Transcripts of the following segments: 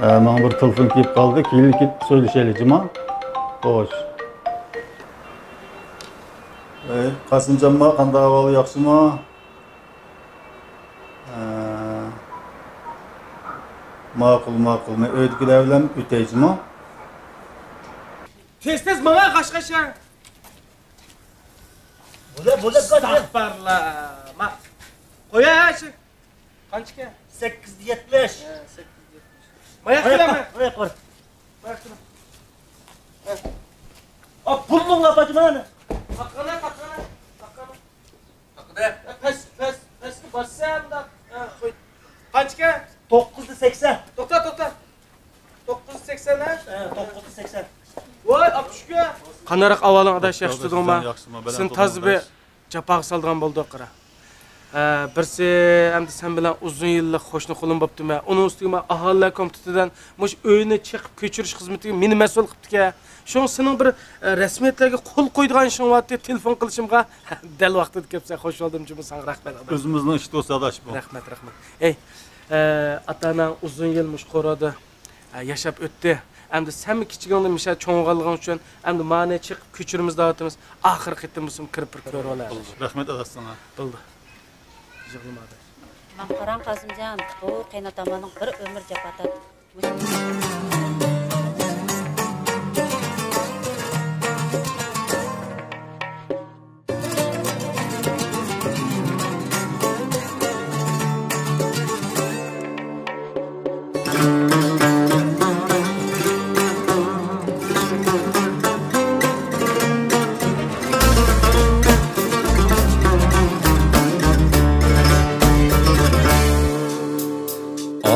Bana bir telefon kelip kaldı. Keyin söyleşelim Cuma. Hoş. Kasımcanma qanday ahvoli, yaxshimi? Ma'qul. Men uydagilar bilan o'tayjimi? Tez bana qash-qasha. Bo'la Astagfirullah. Qo'yachi. Qancha? 870. 870. Maya qilaman. Maya qor. Hop, pulni lapatmani. Haqqana. Pes bassam da qo'y. Qancha? 980. To'xta. 980 ha? 980. Voy, apishga. Qanaroq avaling adash yaxshi tudingmi? Sen tazbi japoq saldigan bo'ldi qara. Birsi hamda sen bilan uzun yillik qo'shni qo'lim bo'ptimi? Uning ustiga aholilar komitetidan mush uyni chiqib ko'chirish xizmatiga meni mas'ul qilibdi-ku. Şun sening bir rasmiyatlarga qo'l qo'ydigan ishing vaqtida telefon qilishimga dal vaqtida kelibsan. Xo'sh oldum juma san rahmat. O'zimizning ish do'sti adash bu. Rahmat. Ey, ata-onang uzun yil mush qo'rada yashab o'tdi. Endi sen kichigingni misha cho'ng'algan uchun endi ma'ni chiqib ko'chirimiz davatimiz oxirgi qitimizim kirib bir ko'rib olamiz. Rahmat adasına. Bo'ldi. Yig'lamadi. Mamqaran Qazimjon, bu qaynotamaning bir umr japatat.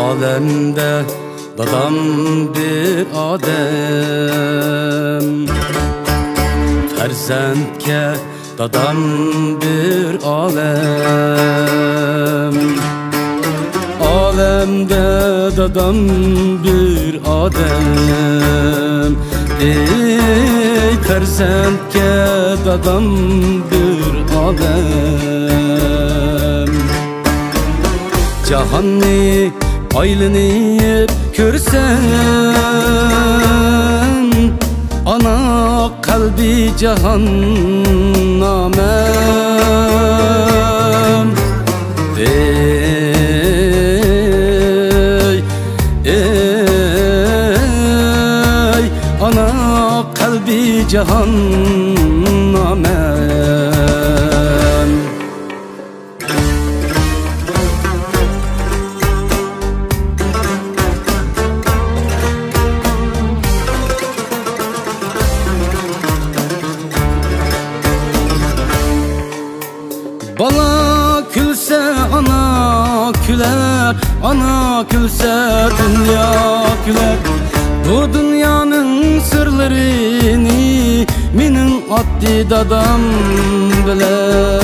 Alemde dadam bir adem, ferzendke dadam bir alem. Alemde dadam bir adem, ey ferzendke dadam bir alem. Cahanni aylanıp görsen, ana kalbi cehennamem. Ey, ana kalbi cehennamem. Bala külse ana küler, ana külse dünya küler. Bu dünyanın sırlarını minin addi dadam biler.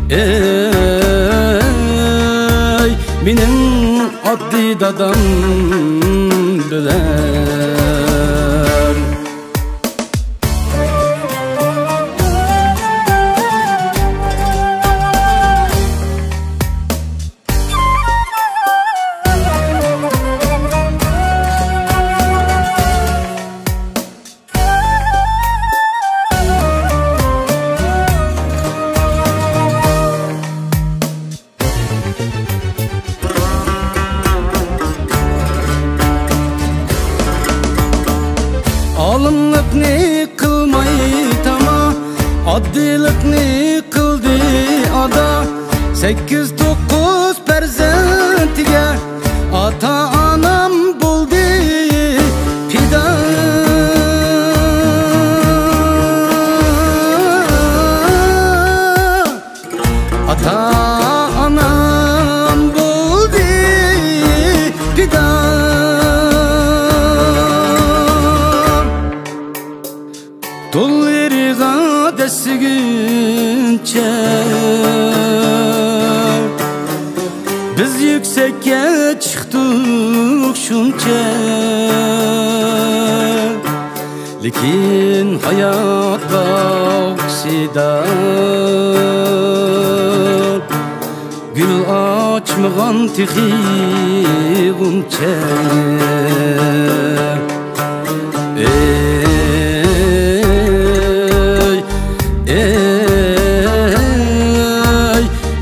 Ey, minin addi dadam biler. Alımlıkni kılmay tama, addilikni kıldı ada. 8-9 perzentiga ata anam buldu pida. Ata anam buldu pida. Dollarıga desigince biz yüksekke çıktık. lekin hayot boqishida gül açmağan tixi guncha ey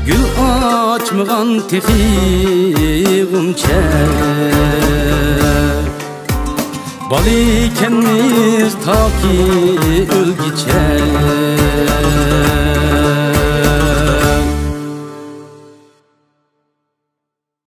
gül açmağan tixi guncha bal ekanmiz toki o'lgicha